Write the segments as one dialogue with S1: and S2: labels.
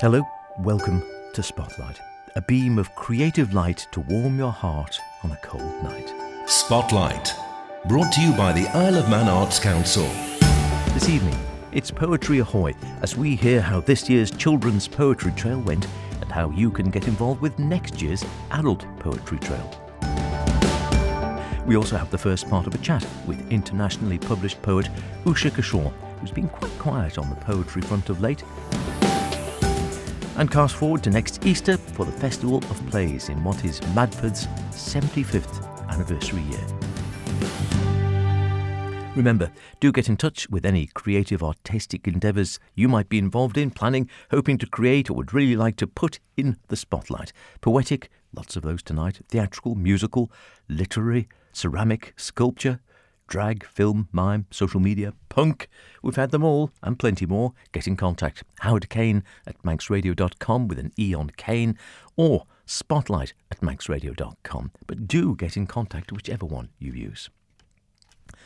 S1: Hello, welcome to Spotlight, a beam of creative light to warm your heart on a cold night.
S2: Spotlight, brought to you by the Isle of Man Arts Council.
S1: This evening, it's Poetry Ahoy as we hear how this year's Children's Poetry Trail went and how you can get involved with next year's Adult Poetry Trail. We also have the first part of a chat with internationally published poet Usha Kishore, who's been quite quiet on the poetry front of late. And cast forward to next Easter for the Festival of Plays in what is Madford's 75th anniversary year. Remember, do get in touch with any creative artistic endeavours you might be involved in, planning, hoping to create, or would really like to put in the spotlight. Poetic, lots of those tonight, theatrical, musical, literary, ceramic, sculpture, drag, film, mime, social media, punk. We've had them all and plenty more. Get in contact. Howard Kane at manxradio.com with an E on Kane, or spotlight at manxradio.com. But do get in contact, whichever one you use.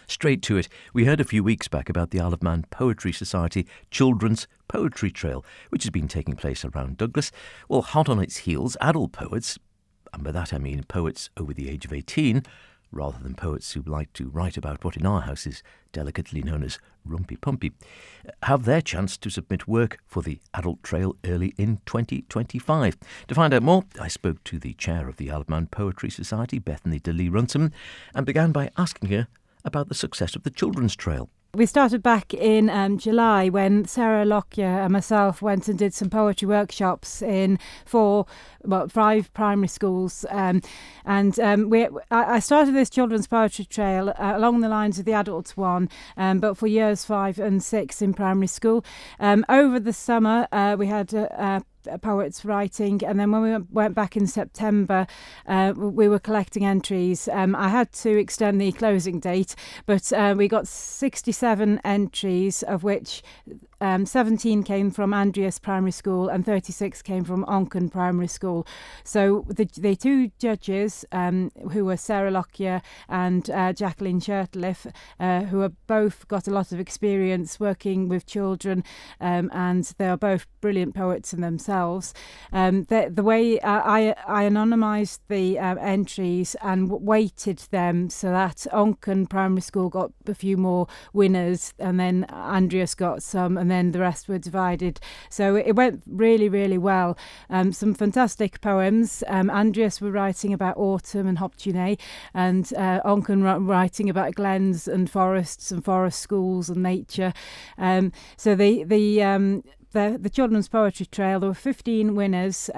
S1: Straight to it, we heard a few weeks back about the Isle of Man Poetry Society Children's Poetry Trail, which has been taking place around Douglas. Well, hot on its heels, adult poets, and by that I mean poets over the age of 18, rather than poets who like to write about what in our house is delicately known as rumpy-pumpy, have their chance to submit work for the Adult Trail early in 2025. To find out more, I spoke to the chair of the Isle of Man Poetry Society, Bethany de Lee Runciman, and began by asking her about the success of the Children's Trail.
S3: We started back in July when Sarah Lockyer and myself went and did some poetry workshops in 5 primary schools. I started this Children's Poetry Trail along the lines of the adults one, but for years 5 and 6 in primary school. Over the summer, we had poets writing, and then when we went back in September, we were collecting entries. I had to extend the closing date, but we got 67 entries, of which 17 came from Andreas Primary School and 36 came from Onken Primary School. So the two judges, who were Sarah Lockyer and Jacqueline Shirtliff, who have both got a lot of experience working with children, and they are both brilliant poets in themselves. The way I anonymised the entries and weighted them so that Onken Primary School got a few more winners, and then Andreas got some, and then the rest were divided. So it went really, really well. Some fantastic poems. Andreas were writing about autumn and Hoptune, and Onken writing about glens and forests and forest schools and nature. So the Children's Poetry Trail, there were 15 winners,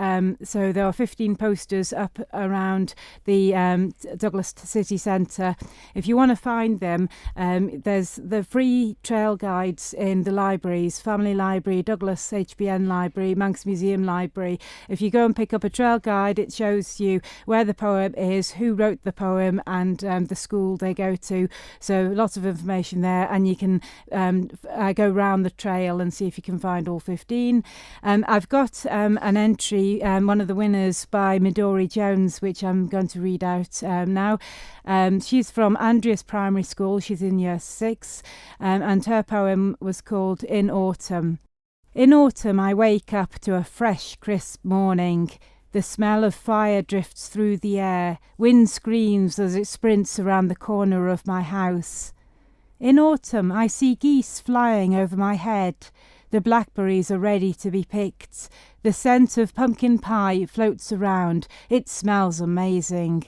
S3: so there are 15 posters up around the Douglas City Centre. If you want to find them, there's the free trail guides in the libraries, Family Library, Douglas HBN Library, Manx Museum Library. If you go and pick up a trail guide, it shows you where the poem is, who wrote the poem, and the school they go to. So lots of information there, and you can go round the trail and see if you can find all 15. I've got an entry, one of the winners, by Midori Jones, which I'm going to read out now. She's from Andreas Primary School. She's in year 6, and her poem was called In Autumn. In autumn I wake up to a fresh, crisp morning. The smell of fire drifts through the air. Wind screams as it sprints around the corner of my house. In autumn I see geese flying over my head. The blackberries are ready to be picked. The scent of pumpkin pie floats around. It smells amazing.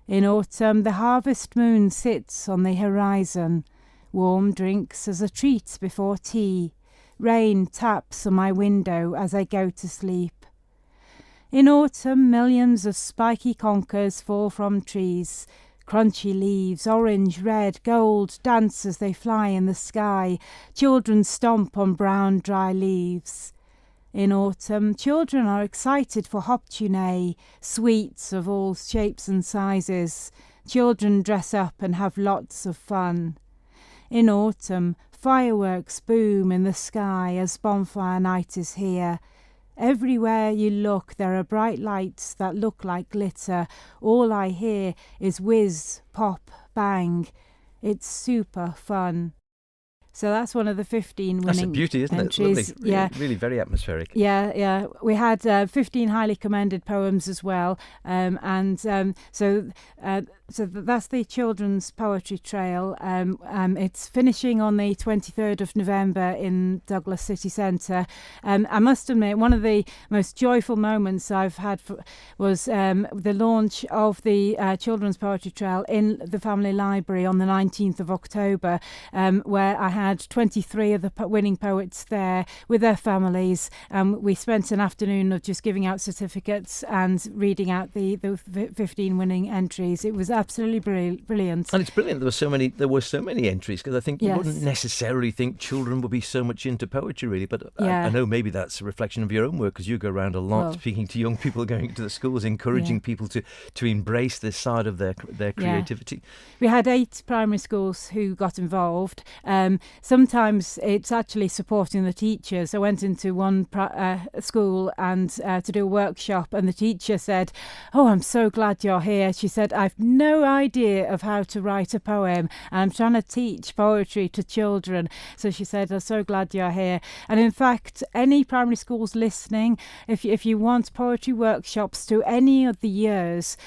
S3: In autumn, the harvest moon sits on the horizon. Warm drinks as a treat before tea. Rain taps on my window as I go to sleep. In autumn, millions of spiky conkers fall from trees. Crunchy leaves, orange, red, gold, dance as they fly in the sky. Children stomp on brown, dry leaves. In autumn, children are excited for Hoptune, sweets of all shapes and sizes. Children dress up and have lots of fun. In autumn, fireworks boom in the sky as bonfire night is here. Everywhere you look, there are bright lights that look like glitter. All I hear is whiz, pop, bang. It's super fun. So that's one of the 15 winning
S1: That's a beauty, isn't
S3: entries.
S1: it? Lovely. Really very atmospheric.
S3: Yeah. We had 15 highly commended poems as well. So that's the Children's Poetry Trail. It's finishing on the 23rd of November in Douglas City Centre. I must admit, one of the most joyful moments I've had was the launch of the Children's Poetry Trail in the family library on the 19th of October, where I had 23 of the winning poets there with their families. We spent an afternoon of just giving out certificates and reading out the 15 winning entries. It was absolutely brilliant.
S1: And it's brilliant there were so many entries, because I think you wouldn't necessarily think children would be so much into poetry, really, but I know maybe that's a reflection of your own work, because you go around a lot speaking to young people, going to the schools, encouraging people to embrace this side of their creativity.
S3: We had 8 primary schools who got involved. Sometimes it's actually supporting the teachers. I went into one school and to do a workshop, and the teacher said, "Oh, I'm so glad you're here." She said, "I've no idea of how to write a poem, and I'm trying to teach poetry to children." So she said, "I'm so glad you're here." And in fact, any primary schools listening, if you want poetry workshops to any of the years,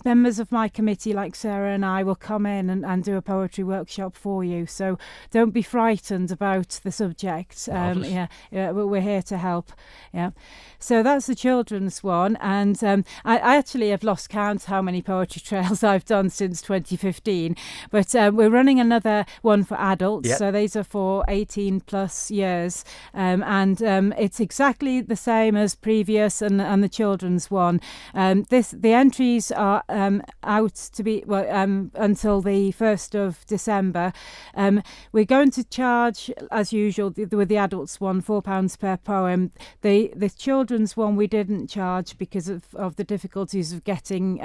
S3: members of my committee like Sarah and I will come in and do a poetry workshop for you. So don't be frightened about the subject. We're here to help. Yeah. So that's the children's one, and I actually have lost count how many poetry trails I've done since 2015. But we're running another one for adults. Yep. So these are for 18 plus years, and it's exactly the same as previous and the children's one. The entries are out to be until the 1st of December. We're going to charge, as usual, with the adults one, £4 per poem. The children's one we didn't charge because of the difficulties of getting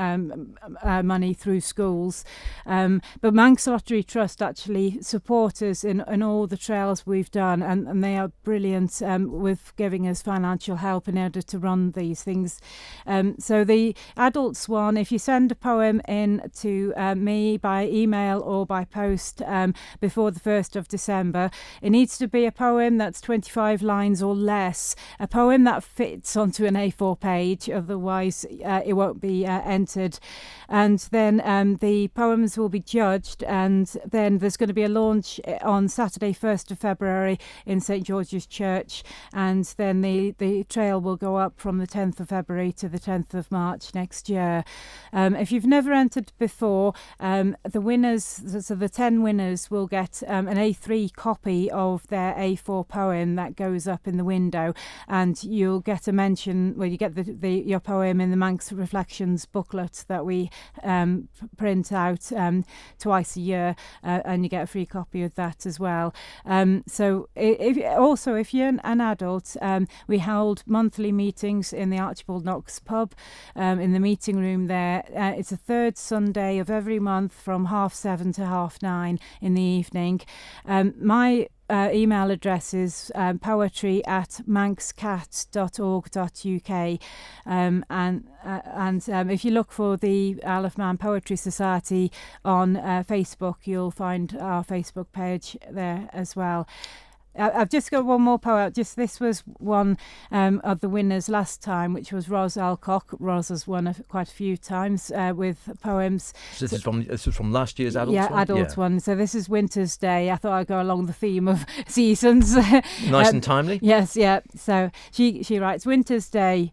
S3: money through schools. But Manx Lottery Trust actually support us in all the trails we've done, and they are brilliant with giving us financial help in order to run these things. So the adults one, if you send a poem in to me by email or by post before the 1st of December, it needs to be a poem that's 25 lines or less, a poem that fits onto an A4 page, otherwise it won't be entered. And then the poems will be judged, and then there's going to be a launch on Saturday 1st of February in St George's Church, and then the trail will go up from the 10th of February to the 10th of March next year. If you've never entered before, the winners, so the 10 winners will get an A3 copy of their A4 poem that goes up in the window, and you'll get a mention where you get your poem in the Manx Reflections booklet that we print out twice a year, and you get a free copy of that as well. So if you're an adult, we hold monthly meetings in the Archibald Knox pub, in the meeting room there. It's the third Sunday of every month from 7:30 to 9:30 in the evening. My email address is poetry@manxcat.org.uk, and if you look for the Isle of Man Poetry Society on Facebook, you'll find our Facebook page there as well. I've just got one more poem. This was one of the winners last time, which was Ros Alcock. Ros has won quite a few times with poems.
S1: So this is from last year's adult one?
S3: Adult one. So this is Winter's Day. I thought I'd go along the theme of seasons.
S1: Nice and timely.
S3: Yes, yeah. So she writes, Winter's Day.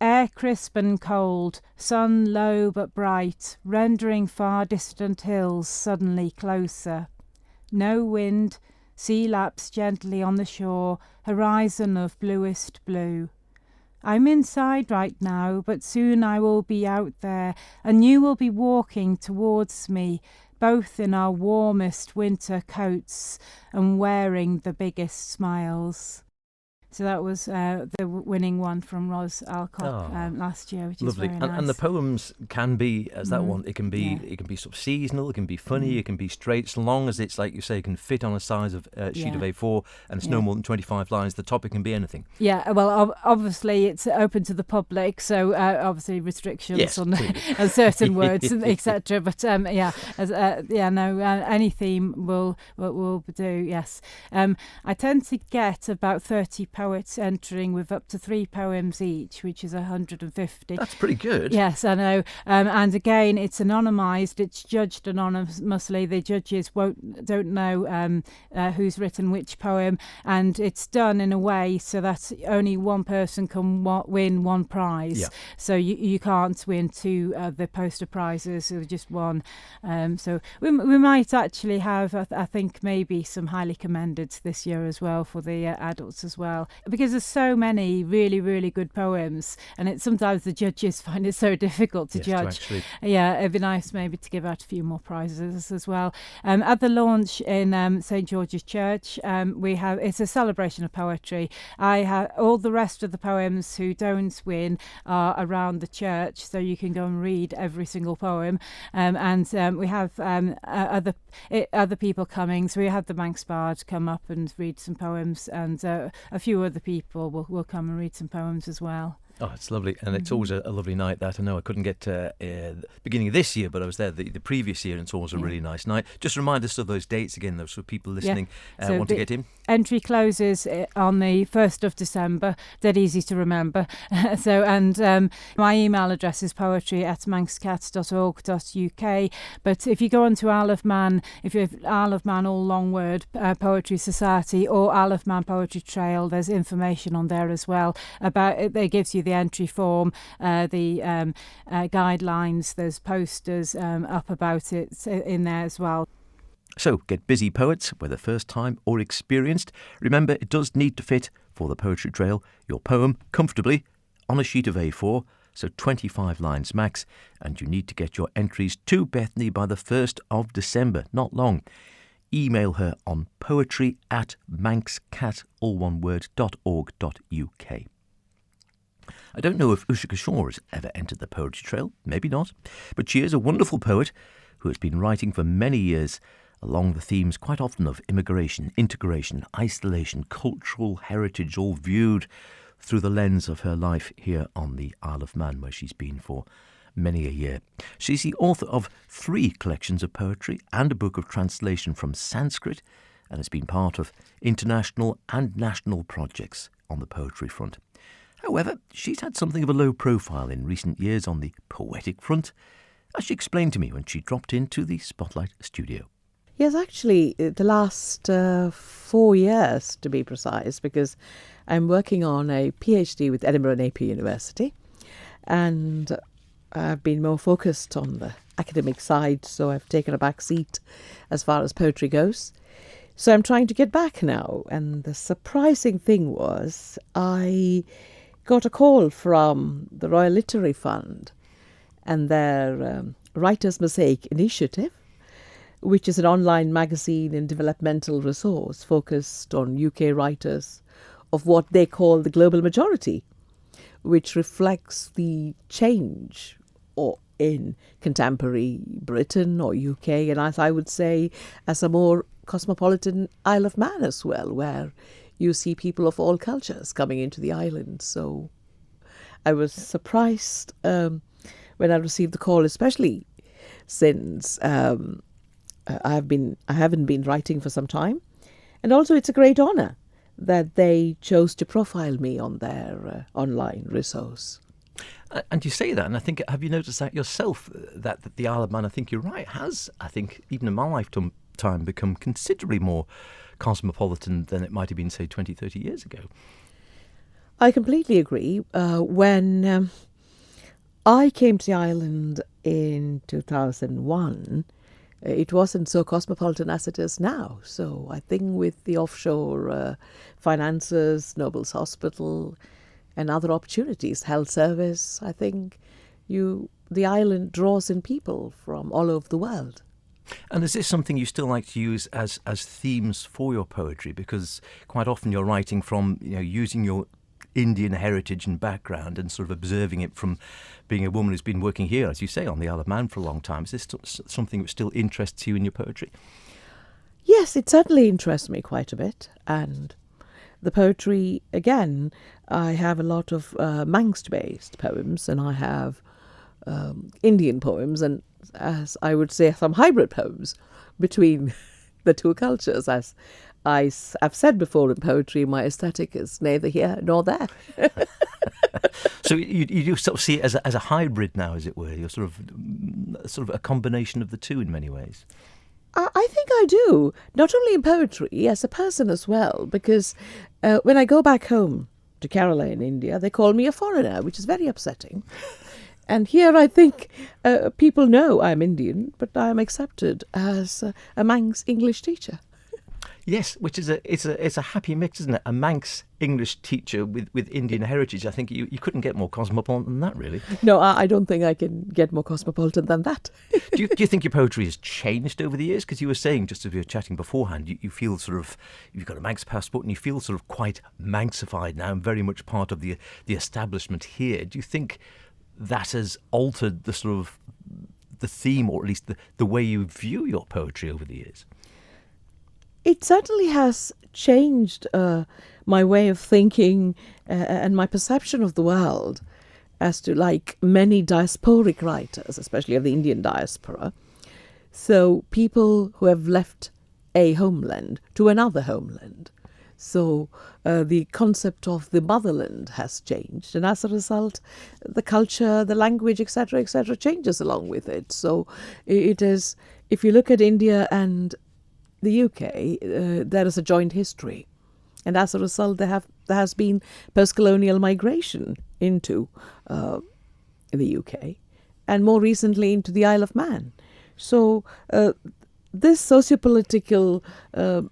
S3: Air crisp and cold, sun low but bright, rendering far distant hills suddenly closer. No wind. Sea laps gently on the shore, horizon of bluest blue. I'm inside right now, but soon I will be out there, and you will be walking towards me, both in our warmest winter coats and wearing the biggest smiles. So that was the winning one from Ros Alcock last year, which
S1: lovely.
S3: is very nice.
S1: And the poems can be, as that one, it can be sort of seasonal, it can be funny, it can be straight, so long as it's, like you say, can fit on a size of sheet of A4 and it's no more than 25 lines. The topic can be anything.
S3: Yeah, well, obviously it's open to the public, so obviously restrictions on certain words, etc. But any theme will do. Yes, I tend to get about 30 poets entering with up to 3 poems each, which is 150.
S1: That's pretty good.
S3: Yes, I know. And again, it's anonymised. It's judged anonymously. The judges don't know who's written which poem, and it's done in a way so that only one person can win one prize.
S1: Yeah.
S3: So you can't win 2 the poster prizes, or just one. So we might actually have, I think, maybe some highly commended this year as well for the adults as well, because there's so many really, really good poems, and sometimes the judges find it so difficult to judge. It'd be nice maybe to give out a few more prizes as well. At the launch in St George's Church, it's a celebration of poetry. I have all the rest of the poems who don't win are around the church, so you can go and read every single poem. And we have other people coming. So we had the Manx Bard come up and read some poems, and a few other people will come and read some poems as well.
S1: Oh, it's lovely, and it's always a lovely night. That I know I couldn't get the beginning of this year, but I was there the previous year, and it's always a really nice night. Just remind us of those dates again, though, so people listening want to get in.
S3: Entry closes on the 1st of December. Dead easy to remember. My email address is poetry@manxcat.org.uk. But if you go onto Isle of Man, if you have Isle of Man, all long word, Poetry Society, or Isle of Man Poetry Trail, there's information on there as well about it. It gives you the entry form, the guidelines. There's posters up about it in there as well.
S1: So get busy, poets, whether first time or experienced. Remember, it does need to fit for the Poetry Trail your poem comfortably on a sheet of A4, so 25 lines max, and you need to get your entries to Bethany by the 1st of December, not long. Email her on poetry@manxcat.org.uk. I don't know if Usha Kishore has ever entered the Poetry Trail, maybe not, but she is a wonderful poet who has been writing for many years along the themes quite often of immigration, integration, isolation, cultural heritage, all viewed through the lens of her life here on the Isle of Man, where she's been for many a year. She's the author of 3 collections of poetry and a book of translation from Sanskrit, and has been part of international and national projects on the poetry front. However, she's had something of a low profile in recent years on the poetic front, as she explained to me when she dropped into the Spotlight studio.
S4: Yes, actually, the last 4 years, to be precise, because I'm working on a PhD with Edinburgh Napier University, and I've been more focused on the academic side, so I've taken a back seat as far as poetry goes. So I'm trying to get back now, and the surprising thing was I got a call from the Royal Literary Fund and their Writers' Mosaic initiative, which is an online magazine and developmental resource focused on UK writers of what they call the global majority, which reflects the change in contemporary Britain or UK, and as I would say, as a more cosmopolitan Isle of Man as well, where you see people of all cultures coming into the island. So I was surprised when I received the call, especially since I haven't been writing for some time, and also it's a great honour that they chose to profile me on their online resource.
S1: And you say that, and I think, have you noticed that yourself, that the Isle of Man, I think you're right, has, I think, even in my lifetime, become considerably more cosmopolitan than it might have been, say, 20, 30 years ago?
S4: I completely agree. When I came to the island in 2001, it wasn't so cosmopolitan as it is now. So I think with the offshore finances, Noble's Hospital, and other opportunities, health service, I think the island draws in people from all over the world.
S1: And is this something you still like to use as themes for your poetry? Because quite often you're writing from, using your Indian heritage and background and sort of observing it from being a woman who's been working here, as you say, on the Isle of Man for a long time. Is this something which still interests you in your poetry?
S4: Yes, it certainly interests me quite a bit. And the poetry, again, I have a lot of Manx-based poems, and I have Indian poems, and as I would say, some hybrid poems between the two cultures. As I've said before in poetry, my aesthetic is neither here nor there.
S1: So you do sort of see it as a hybrid now, as it were. You're sort of a combination of the two in many ways.
S4: I think I do, not only in poetry, as a person as well, because when I go back home to Kerala in India, they call me a foreigner, which is very upsetting. And here I think people know I'm Indian, but I'm accepted as a Manx English teacher.
S1: Yes, which is it's a happy mix, isn't it? A Manx English teacher with Indian heritage. I think you couldn't get more cosmopolitan than that, really.
S4: No, I don't think I can get more cosmopolitan than that.
S1: Do you think your poetry has changed over the years? Because you were saying, just as we were chatting beforehand, you feel sort of, you've got a Manx passport and you feel sort of quite Manxified now and very much part of the establishment here. Do you think that has altered the sort of the theme, or at least the way you view your poetry over the years?
S4: It certainly has changed my way of thinking and my perception of the world, as to, like many diasporic writers, especially of the Indian diaspora. So people who have left a homeland to another homeland. So the concept of the motherland has changed, and as a result, the culture, the language, etc., changes along with it. So it is, if you look at India and the UK, there is a joint history, and as a result, there has been post-colonial migration into the UK, and more recently into the Isle of Man. So this sociopolitical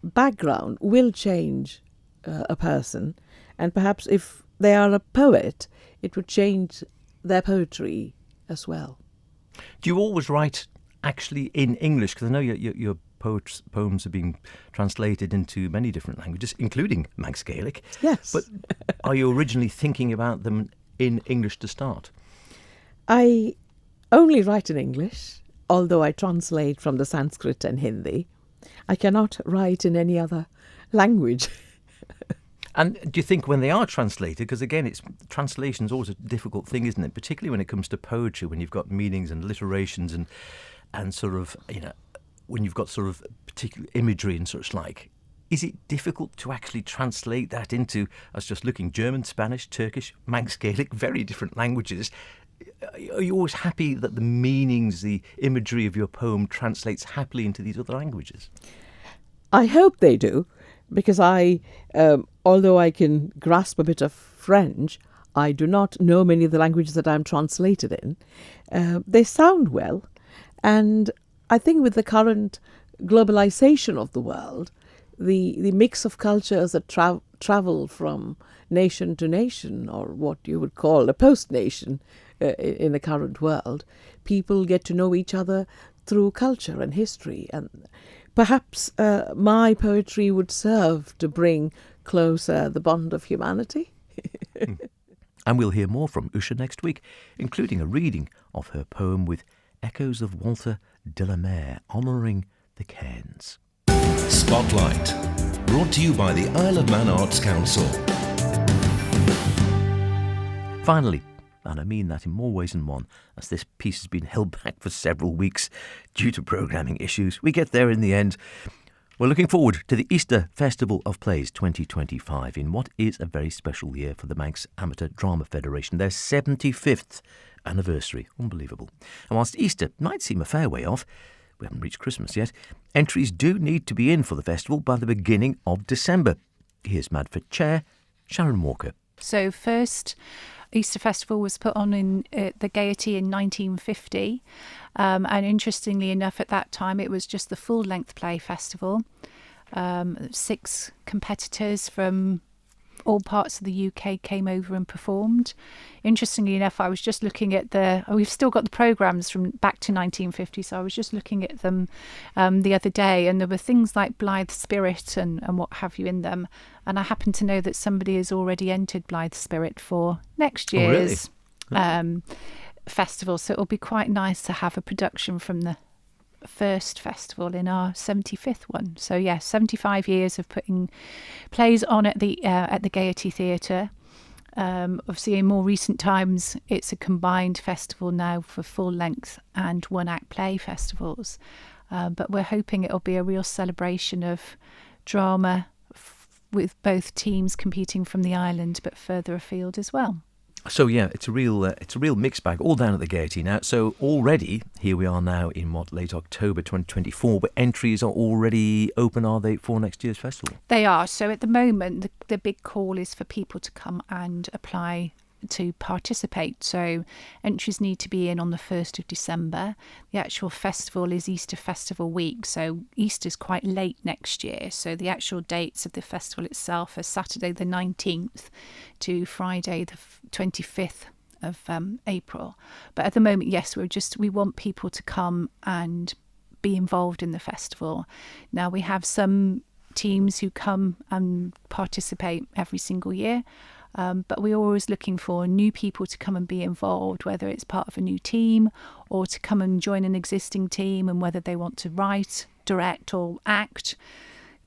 S4: background will change a person, and perhaps if they are a poet, it would change their poetry as well.
S1: Do you always write actually in English? Because I know your poems are being translated into many different languages, including Manx Gaelic.
S4: Yes.
S1: But are you originally thinking about them in English to start?
S4: I only write in English, although I translate from the Sanskrit and Hindi. I cannot write in any other language.
S1: And do you think when they are translated, because again, translation is always a difficult thing, isn't it? Particularly when it comes to poetry, when you've got meanings and alliterations and sort of, when you've got sort of particular imagery and such like, is it difficult to actually translate that into, I was just looking, German, Spanish, Turkish, Manx Gaelic, very different languages? Are you always happy that the meanings, the imagery of your poem translates happily into these other languages?
S4: I hope they do, because although I can grasp a bit of French, I do not know many of the languages that I'm translated in. They sound well, and I think with the current globalization of the world, the mix of cultures that travel from nation to nation, or what you would call a post-nation in the current world, people get to know each other through culture and history. And perhaps my poetry would serve to bring closer the bond of humanity.
S1: And we'll hear more from Usha next week, including a reading of her poem with echoes of Walter de la Mare honouring the Cairns.
S2: Spotlight, brought to you by the Isle of Man Arts Council.
S1: Finally, and I mean that in more ways than one, as this piece has been held back for several weeks due to programming issues, we get there in the end. We're looking forward to the Easter Festival of Plays 2025 in what is a very special year for the Manx Amateur Drama Federation, their 75th anniversary. Unbelievable. And whilst Easter might seem a fair way off, we haven't reached Christmas yet, entries do need to be in for the festival by the beginning of December. Here's MADF Chair Sharon Walker.
S5: So first Easter Festival was put on in the Gaiety in 1950, and interestingly enough at that time it was just the full-length play festival. 6 competitors from all parts of the UK came over and performed. Interestingly enough, I was just looking at we've still got the programmes from back to 1950, so I was just looking at them the other day, and there were things like Blythe Spirit and what have you in them. And I happen to know that somebody has already entered Blythe Spirit for next year's festival, so it'll be quite nice to have a production from the first festival in our 75th one. So yes, 75 years of putting plays on at the Gaiety Theatre. Obviously in more recent times it's a combined festival now for full length and one act play festivals, but we're hoping it'll be a real celebration of drama with both teams competing from the island but further afield as well.
S1: So yeah, it's a real mixed bag, all down at the Gaiety now. So already, here we are now in late October 2024, but entries are already open, are they, for next year's festival?
S5: They are. So at the moment, the big call is for people to come and apply to participate. So entries need to be in on the 1st of December. The actual festival is Easter Festival week, so Easter's quite late next year. So the actual dates of the festival itself are Saturday the 19th to Friday the 25th of April. But at the moment, yes, we want people to come and be involved in the festival. Now we have some teams who come and participate every single year. But we're always looking for new people to come and be involved, whether it's part of a new team or to come and join an existing team, and whether they want to write, direct or act.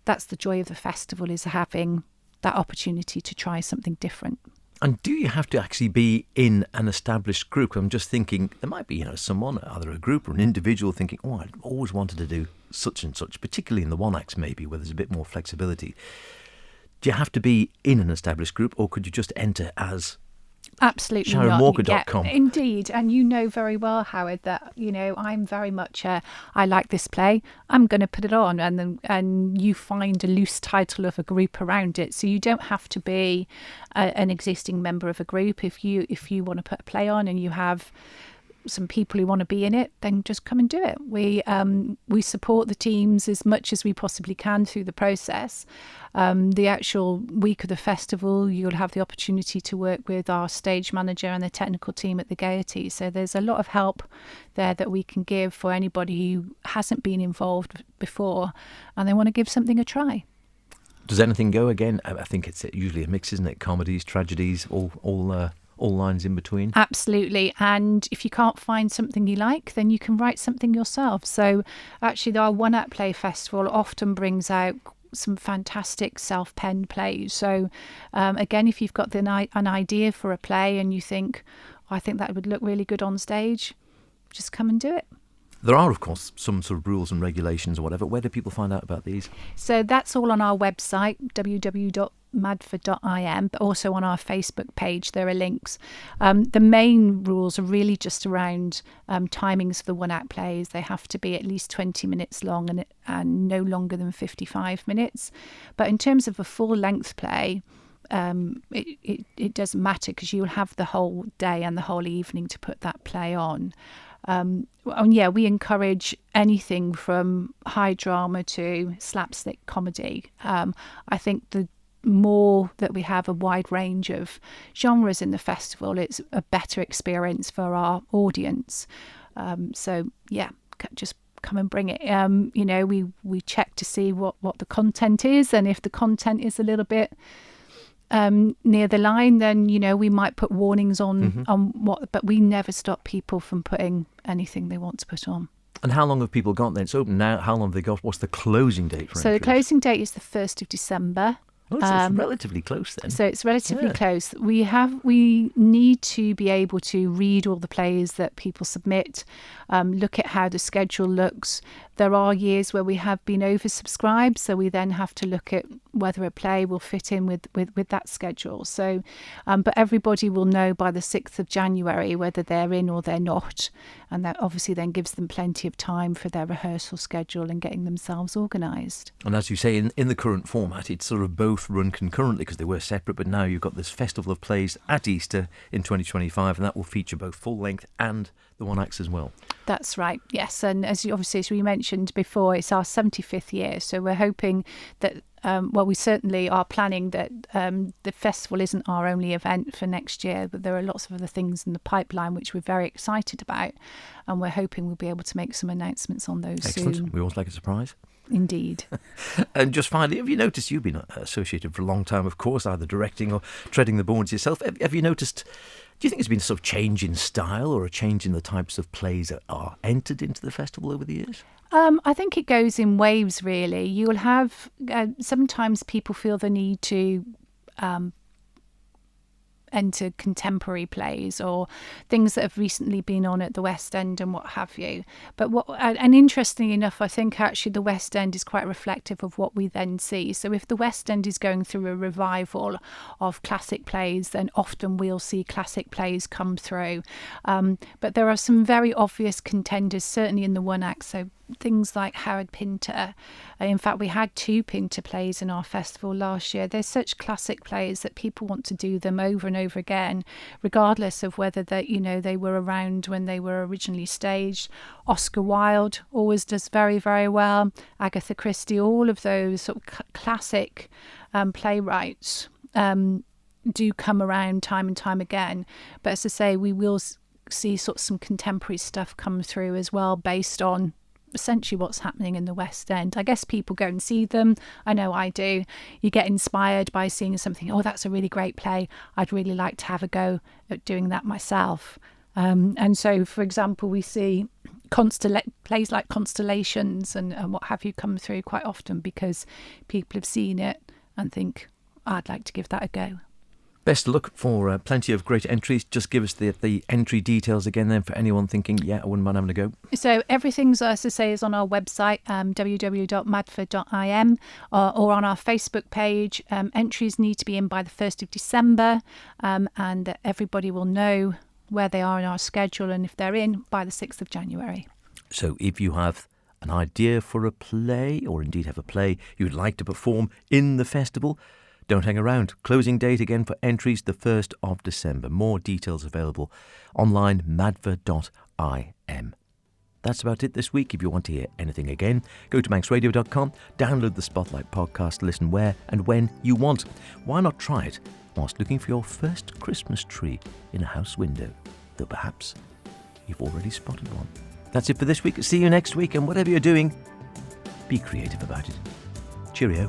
S5: That's the joy of the festival, is having that opportunity to try something different.
S1: And do you have to actually be in an established group? I'm just thinking there might be, someone, either a group or an individual, thinking, oh, I've always wanted to do such and such, particularly in the one acts maybe, where there's a bit more flexibility. Do you have to be in an established group, or could you just enter as
S5: Absolutely
S1: SharonWalker.com?
S5: Yeah, indeed. And you know very well, Howard, that, I'm very much I like this play, I'm going to put it on, and you find a loose title of a group around it. So you don't have to be an existing member of a group. If you want to put a play on and you have some people who want to be in it, then just come and do it. We support the teams as much as we possibly can through the process. The actual week of the festival, you'll have the opportunity to work with our stage manager and the technical team at the Gaiety. So there's a lot of help there that we can give for anybody who hasn't been involved before and they want to give something a try.
S1: Does anything go again? I think it's usually a mix, isn't it? Comedies, tragedies, all lines in between.
S5: Absolutely. And if you can't find something you like, then you can write something yourself. So actually our One Act Play Festival often brings out some fantastic self-penned plays. So again, if you've got an idea for a play and you think, I think that would look really good on stage, just come and do it.
S1: There are, of course, some sort of rules and regulations or whatever. Where do people find out about these?
S5: So that's all on our website, www.madford.im, but also on our Facebook page there are links. The main rules are really just around timings for the one-act plays. They have to be at least 20 minutes long and no longer than 55 minutes. But in terms of a full-length play, it doesn't matter, because you'll have the whole day and the whole evening to put that play on. And yeah, we encourage anything from high drama to slapstick comedy. I think the more that we have a wide range of genres in the festival, it's a better experience for our audience. So yeah, just come and bring it. We check to see what the content is, and if the content is a little bit near the line, then we might put warnings on what, but we never stop people from putting anything they want to put on.
S1: And how long have people got then? It's open now. How long have they got? What's the closing date for
S5: So
S1: entries?
S5: the closing date is the 1st of December.
S1: Oh, so it's relatively close then.
S5: So it's relatively close. We need to be able to read all the plays that people submit, look at how the schedule looks. There are years where we have been oversubscribed, so we then have to look at whether a play will fit in with that schedule. So, but everybody will know by the 6th of January whether they're in or they're not, and that obviously then gives them plenty of time for their rehearsal schedule and getting themselves organised.
S1: And as you say, in the current format, it's sort of both run concurrently, because they were separate, but now you've got this Festival of Plays at Easter in 2025, and that will feature both full length and the one acts as well.
S5: That's right, yes. And as we mentioned before, it's our 75th year, so we're hoping that well, we certainly are planning that the festival isn't our only event for next year, but there are lots of other things in the pipeline which we're very excited about, and we're hoping we'll be able to make some announcements on those
S1: Excellent.
S5: soon.
S1: We always like a surprise.
S5: Indeed.
S1: And just finally, have you noticed, you've been associated for a long time, of course, either directing or treading the boards yourself. Have you noticed, do you think there's been a sort of change in style or a change in the types of plays that are entered into the festival over the years?
S5: I think it goes in waves, really. You'll have, sometimes people feel the need to enter contemporary plays or things that have recently been on at the West End and what have you. But and interestingly enough, I think actually the West End is quite reflective of what we then see. So if the West End is going through a revival of classic plays, then often we'll see classic plays come through. But there are some very obvious contenders, certainly in the one act. So things like Howard Pinter. In fact, we had 2 Pinter plays in our festival last year. They're such classic plays that people want to do them over and over again, regardless of whether they were around when they were originally staged. Oscar Wilde always does very, very well. Agatha Christie, all of those sort of classic playwrights do come around time and time again. But as I say, we will see sort of some contemporary stuff come through as well, based on essentially what's happening in the West End. I guess people go and see them. I know I do. You get inspired by seeing something, oh, that's a really great play. I'd really like to have a go at doing that myself. And so, for example, we see plays like Constellations and what have you come through quite often because people have seen it and think, I'd like to give that a go.
S1: Best of luck for plenty of great entries. Just give us the entry details again then for anyone thinking, yeah, I wouldn't mind having a go.
S5: So everything's, as I say, is on our website, www.madford.im, or on our Facebook page. Entries need to be in by the 1st of December, and everybody will know where they are in our schedule and if they're in by the 6th of January.
S1: So if you have an idea for a play, or indeed have a play you'd like to perform in the festival, don't hang around. Closing date again for entries, the 1st of December. More details available online, madford.im. That's about it this week. If you want to hear anything again, go to manxradio.com, download the Spotlight podcast, listen where and when you want. Why not try it whilst looking for your first Christmas tree in a house window, though perhaps you've already spotted one. That's it for this week. See you next week, and whatever you're doing, be creative about it. Cheerio.